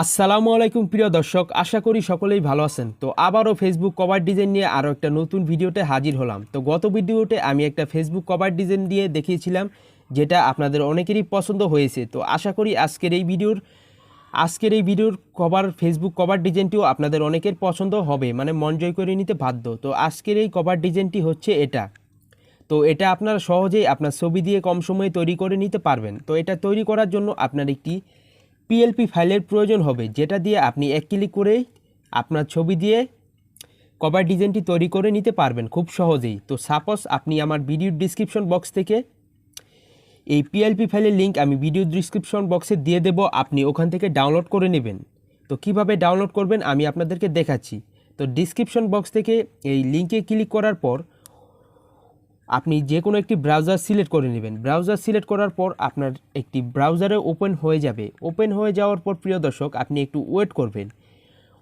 আসসালামু আলাইকুম প্রিয় দর্শক, আশা করি সকলেই ভালো আছেন। তো আবারও ফেসবুক কভার ডিজাইন নিয়ে আরও একটা নতুন ভিডিওতে হাজির হলাম। তো গত ভিডিওতে আমি একটা ফেসবুক কভার ডিজাইন দিয়ে দেখিয়েছিলাম, যেটা আপনাদের অনেকেরই পছন্দ হয়েছে। তো আশা করি আজকের এই ভিডিওর ফেসবুক কভার ডিজাইনটিও আপনাদের অনেকের পছন্দ হবে, মানে মন জয় করে নিতে বাধ্য। তো আজকের এই কভার ডিজাইনটি হচ্ছে এটা। তো এটা আপনারা সহজেই আপনার ছবি দিয়ে কম সময়ে তৈরি করে নিতে পারবেন। তো এটা তৈরি করার জন্য আপনার একটি পিএলপি ফাইলের প্রয়োজন হবে, যেটা দিয়ে আপনি এক ক্লিক করেই আপনার ছবি দিয়ে কভার ডিজাইনটি তৈরি করে নিতে পারবেন খুব সহজেই। তো সাপোজ আপনি আমার ভিডিও ডিসক্রিপশন বক্স থেকে এই পিএলপি ফাইলের লিঙ্ক আমি ভিডিও ডিসক্রিপশন বক্সে দিয়ে দেব, আপনি ওখান থেকে ডাউনলোড করে নেবেন। তো কিভাবে ডাউনলোড করবেন আমি আপনাদেরকে দেখাচ্ছি। তো ডিসক্রিপশন বক্স থেকে এই লিঙ্কে ক্লিক করার পর আপনি যে কোনো একটি ব্রাউজার সিলেক্ট করে নেবেন। ব্রাউজার সিলেক্ট করার পর আপনার একটি ব্রাউজারে ওপেন হয়ে যাবে। ওপেন হয়ে যাওয়ার পর প্রিয় দর্শক আপনি একটু ওয়েট করবেন।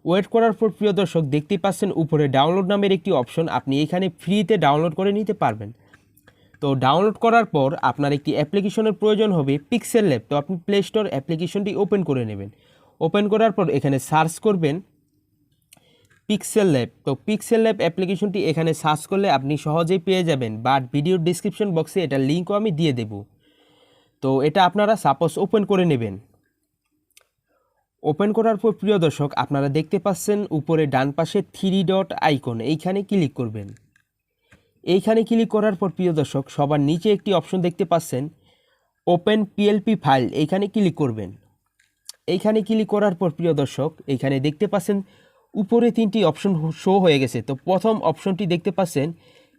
ওয়েট করার পর প্রিয় দর্শক দেখতে পাচ্ছেন উপরে ডাউনলোড নামের একটি অপশন, আপনি এখানে ফ্রিতে ডাউনলোড করে নিতে পারবেন। তো ডাউনলোড করার পর আপনার একটি অ্যাপ্লিকেশনের প্রয়োজন হবে পিক্সেল ল্যাব। তো আপনি প্লে স্টোর অ্যাপ্লিকেশনটি ওপেন করে নেবেন। ওপেন করার পর এখানে সার্চ করবেন পিক্সেল ল্যাব। তো পিক্সেল ল্যাব অ্যাপ্লিকেশনটি এখানে সার্চ করলে আপনি সহজেই পেয়ে যাবেন, বাট ভিডিওর ডিসক্রিপশন বক্সে এটার লিঙ্কও আমি দিয়ে দেব। তো এটা আপনারা সাপোজ ওপেন করে নেবেন। ওপেন করার পর প্রিয় দর্শক আপনারা দেখতে পাচ্ছেন উপরে ডান পাশে 3 ডট আইকন, এইখানে ক্লিক করবেন। এইখানে ক্লিক করার পর প্রিয় দর্শক সবার নিচে একটি অপশন দেখতে পাচ্ছেন ওপেন পিএলপি ফাইল, এইখানে ক্লিক করবেন। এইখানে ক্লিক করার পর প্রিয় দর্শক এইখানে দেখতে পাচ্ছেন উপরে 3টি অপশন শো হয়ে গেছে। তো প্রথম অপশনটি দেখতে পাচ্ছেন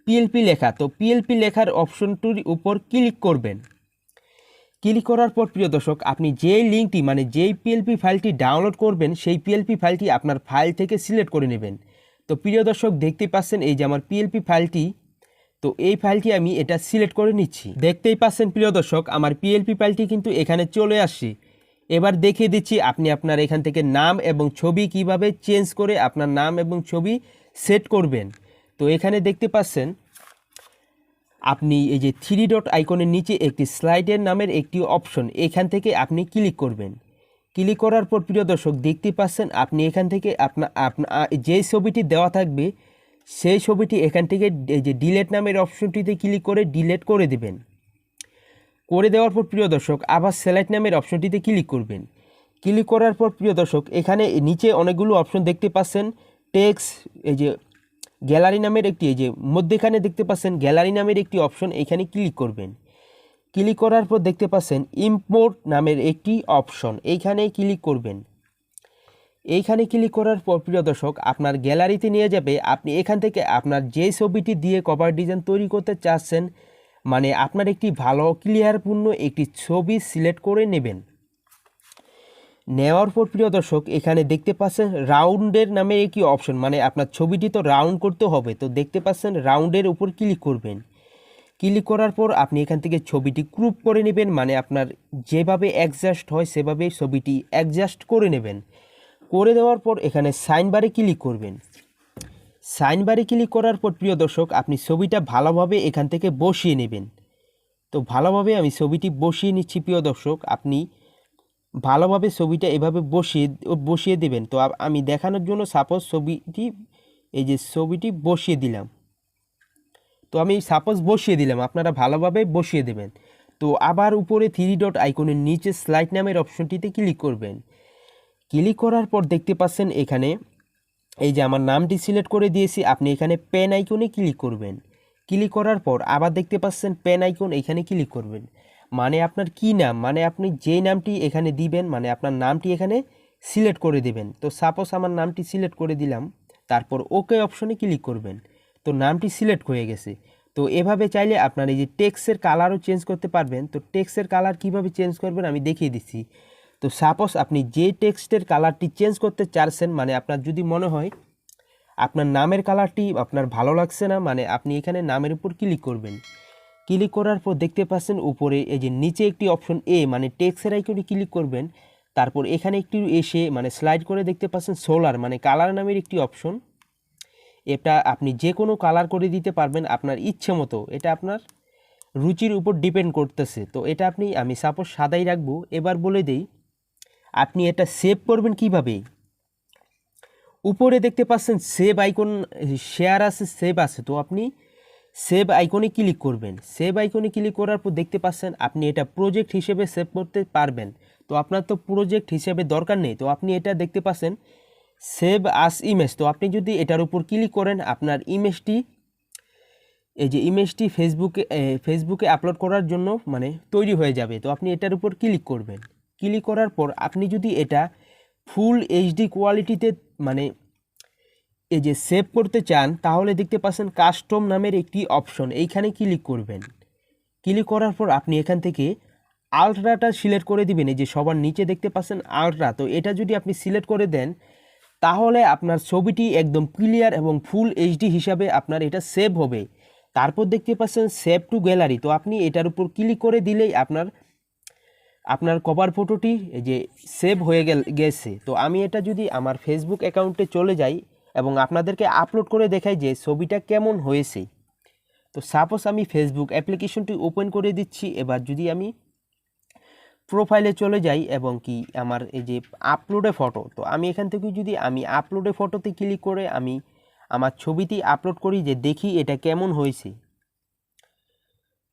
পিএলপি লেখা। তো পিএলপি লেখার অপশনটির উপর ক্লিক করবেন। ক্লিক করার পর প্রিয় দর্শক আপনি যেই লিঙ্কটি মানে যেই পিএলপি ফাইলটি ডাউনলোড করবেন সেই পিএলপি ফাইলটি আপনার ফাইল থেকে সিলেক্ট করে নেবেন। তো প্রিয় দর্শক দেখতেই পাচ্ছেন এই যে আমার পিএলপি ফাইলটি, তো এই ফাইলটি আমি এটা সিলেক্ট করে নিচ্ছি। দেখতেই পাচ্ছেন প্রিয় দর্শক আমার পিএলপি ফাইলটি কিন্তু এখানে চলে আসছে। এবার দেখিয়ে দিচ্ছি আপনি আপনার এখান থেকে নাম এবং ছবি কিভাবে চেঞ্জ করে আপনার নাম এবং ছবি সেট করবেন। তো এখানে দেখতে পাচ্ছেন আপনি এই যে 3 ডট আইকনের নিচে একটি স্লাইডের নামের একটি অপশন, এখান থেকে আপনি ক্লিক করবেন। ক্লিক করার পর প্রিয় দর্শক দেখতে পাচ্ছেন আপনি এখান থেকে আপনার যে ছবিটি দেওয়া থাকবে সেই ছবিটি এখান থেকে এই যে ডিলেট নামের অপশনটিতে ক্লিক করে ডিলেট করে দেবেন। করে দেওয়ার পর প্রিয় দর্শক আবার সিলেক্ট নামের অপশনটিতে ক্লিক করবেন। ক্লিক করার পর প্রিয় দর্শক এখানে নিচে অনেকগুলো অপশন দেখতে পাচ্ছেন। টেক্সট এই যে গ্যালারি নামের একটি, এই যে মধ্যেখানে দেখতে পাচ্ছেন গ্যালারি নামের একটি অপশন, এখানে ক্লিক করবেন। ক্লিক করার পর দেখতে পাচ্ছেন ইম্পোর্ট নামের একটি অপশন, এইখানে ক্লিক করবেন। এইখানে ক্লিক করার পর প্রিয় দর্শক আপনার গ্যালারিতে নিয়ে যাবে। আপনি এখান থেকে আপনার যে ছবিটি দিয়ে কভার ডিজাইন তৈরি করতে চাচ্ছেন, মানে আপনার একটি ভালো ক্লিয়ারপূর্ণ একটি ছবি সিলেক্ট করে নেবেন। নেওয়ার পর প্রিয় দর্শক এখানে দেখতে পাচ্ছেন রাউন্ডের নামে একটি অপশন, মানে আপনার ছবিটি তো রাউন্ড করতে হবে। তো দেখতে পাচ্ছেন রাউন্ডের উপর ক্লিক করবেন। ক্লিক করার পর আপনি এখান থেকে ছবিটি ক্রপ করে নেবেন, মানে আপনার যেভাবে অ্যাডজাস্ট হয় সেভাবে ছবিটি অ্যাডজাস্ট করে নেবেন। করে দেওয়ার পর এখানে সাইন বারে ক্লিক করবেন। সাইন বারে ক্লিক করার পর প্রিয় দর্শক আপনি ছবিটা ভালোভাবে এখান থেকে বসিয়ে নেবেন। তো ভালোভাবে আমি ছবিটি বসিয়ে নিচ্ছি প্রিয় দর্শক, আপনি ভালোভাবে ছবিটা এভাবে বসিয়ে দেবেন। তো আমি দেখানোর জন্য সাপোজ ছবিটি বসিয়ে দিলাম। তো আমি সাপোজ বসিয়ে দিলাম, আপনারা ভালোভাবে বসিয়ে দেবেন। তো আবার উপরে 3 ডট আইকনের নিচে স্লাইড নামের অপশনটিতে ক্লিক করবেন। ক্লিক করার পর দেখতে পাচ্ছেন এখানে এই যে আমার নামটি সিলেক্ট করে দিয়েছি, আপনি এখানে পেন আইকনে ক্লিক করবেন। ক্লিক করার পর আবার দেখতে পাচ্ছেন পেন আইকন, এখানে ক্লিক করবেন। মানে আপনার কি নাম, মানে আপনি যেই নামটি এখানে দিবেন, মানে আপনার নামটি এখানে সিলেক্ট করে দেবেন। তো সাপোজ আমার নামটি সিলেক্ট করে দিলাম, তারপর ওকে অপশনে ক্লিক করবেন। তো নামটি সিলেক্ট হয়ে গেছে। তো এভাবে চাইলে আপনার এই যে টেক্সটের কালারও চেঞ্জ করতে পারবেন। তো টেক্সটের কালার কিভাবে চেঞ্জ করবেন আমি দেখিয়ে দিচ্ছি। তো সাপোজ আপনি যে টেক্সটের কালারটি চেঞ্জ করতে চাচ্ছেন, মানে আপনার যদি মনে হয় আপনার নামের কালারটি আপনার ভালো লাগছে না, মানে আপনি এখানে নামের উপর ক্লিক করবেন। ক্লিক করার পর দেখতে পাচ্ছেন উপরে এই যে নিচে একটি অপশন মানে টেক্সটের আইকনে ক্লিক করবেন। তারপর এখানে একটু এসে মানে স্লাইড করে দেখতে পাচ্ছেন সোলার মানে কালার নামের একটি অপশন। এটা আপনি যে কোনো কালার করে দিতে পারবেন আপনার ইচ্ছে মতো, এটা আপনার রুচির উপর ডিপেন্ড করতেছে। তো এটা আমি সাপোজ সাদাই রাখবো। এবার বলে দেই আপনি এটা সেভ করবেন কিভাবে? উপরে দেখতে পাচ্ছেন সেভ আইকন, শেয়ার আছে, সেভ আছে। তো আপনি সেভ আইকনে ক্লিক করবেন। সেভ আইকনে ক্লিক করার পর দেখতে পাচ্ছেন আপনি এটা প্রজেক্ট হিসেবে সেভ করতে পারবেন। তো আপনার তো প্রজেক্ট হিসেবে দরকার নেই, তো আপনি এটা দেখতে পাচ্ছেন সেভ আস ইমেজ। তো আপনি যদি এটার উপর ক্লিক করেন আপনার ইমেজটি, এই যে ইমেজটি ফেসবুকে আপলোড করার জন্য মানে তৈরি হয়ে যাবে। তো আপনি এটার উপর ক্লিক করবেন। ক্লিক করার পর আপনি যদি এটা ফুল এইচডি কোয়ালিটিতে মানে এই যে সেভ করতে চান, তাহলে দেখতে পাচ্ছেন কাস্টম নামের একটি অপশন, এইখানে ক্লিক করবেন। ক্লিক করার পর আপনি এখান থেকে আলট্রাটা সিলেক্ট করে দিবেন। এই যে সবার নিচে দেখতে পাচ্ছেন আলট্রা, তো এটা যদি আপনি সিলেক্ট করে দেন তাহলে আপনার ছবিটি একদম ক্লিয়ার এবং ফুল এইচডি হিসাবে আপনার এটা সেভ হবে। তারপর দেখতে পাচ্ছেন সেভ টু গ্যালারি, তো আপনি এটার উপর ক্লিক করে দিলেই আপনার কভার ফটোটি এই যে সেভ হয়ে গেছে। তো আমি এটা যদি আমার ফেসবুক অ্যাকাউন্টে চলে যাই এবং আপনাদেরকে আপলোড করে দেখাই যে ছবিটা কেমন হয়েছে। তো সাপোজ আমি ফেসবুক অ্যাপ্লিকেশনটি ওপেন করে দিচ্ছি। এবার যদি আমি প্রোফাইলে চলে যাই এবং কি আমার এই যে আপলোডে ফটো, তো আমি এখান থেকে যদি আমি আপলোডে ফটোতে ক্লিক করে আমি আমার ছবিটি আপলোড করি যে দেখি এটা কেমন হয়েছে।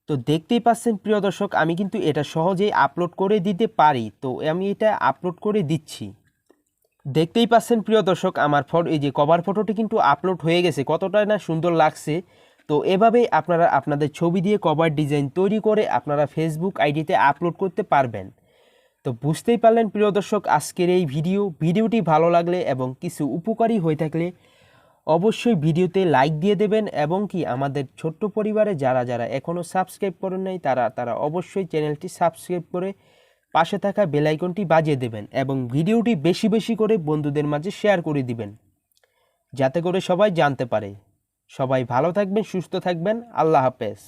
তো দেখতেই পাচ্ছেন প্রিয় দর্শক, আমি কিন্তু এটা সহজেই আপলোড করে দিতে পারি। তো আমি এটা আপলোড করে দিচ্ছি। দেখতেই পাচ্ছেন প্রিয় দর্শক, আমার এই যে কভার ফটোটি কিন্তু আপলোড হয়ে গেছে। কতটা না সুন্দর লাগছে। তো এভাবেই আপনারা আপনাদের ছবি দিয়ে কভার ডিজাইন তৈরি করে আপনারা ফেসবুক আইডিতে আপলোড করতে পারবেন। তো বুঝতেই পারলেন প্রিয় দর্শক আজকের এই ভিডিওটি ভালো লাগলে এবং কিছু উপকারী হয়ে থাকলে অবশ্যই ভিডিওতে লাইক দিয়ে দেবেন এবং কি আমাদের ছোট্ট পরিবারে যারা যারা এখনও সাবস্ক্রাইব করেন নাই তারা অবশ্যই চ্যানেলটি সাবস্ক্রাইব করে পাশে থাকা বেল আইকনটি বাজিয়ে দেবেন এবং ভিডিওটি বেশি বেশি করে বন্ধুদের মাঝে শেয়ার করে দিবেন যাতে করে সবাই জানতে পারে। সবাই ভালো থাকবেন, সুস্থ থাকবেন। আল্লাহ হাফেজ।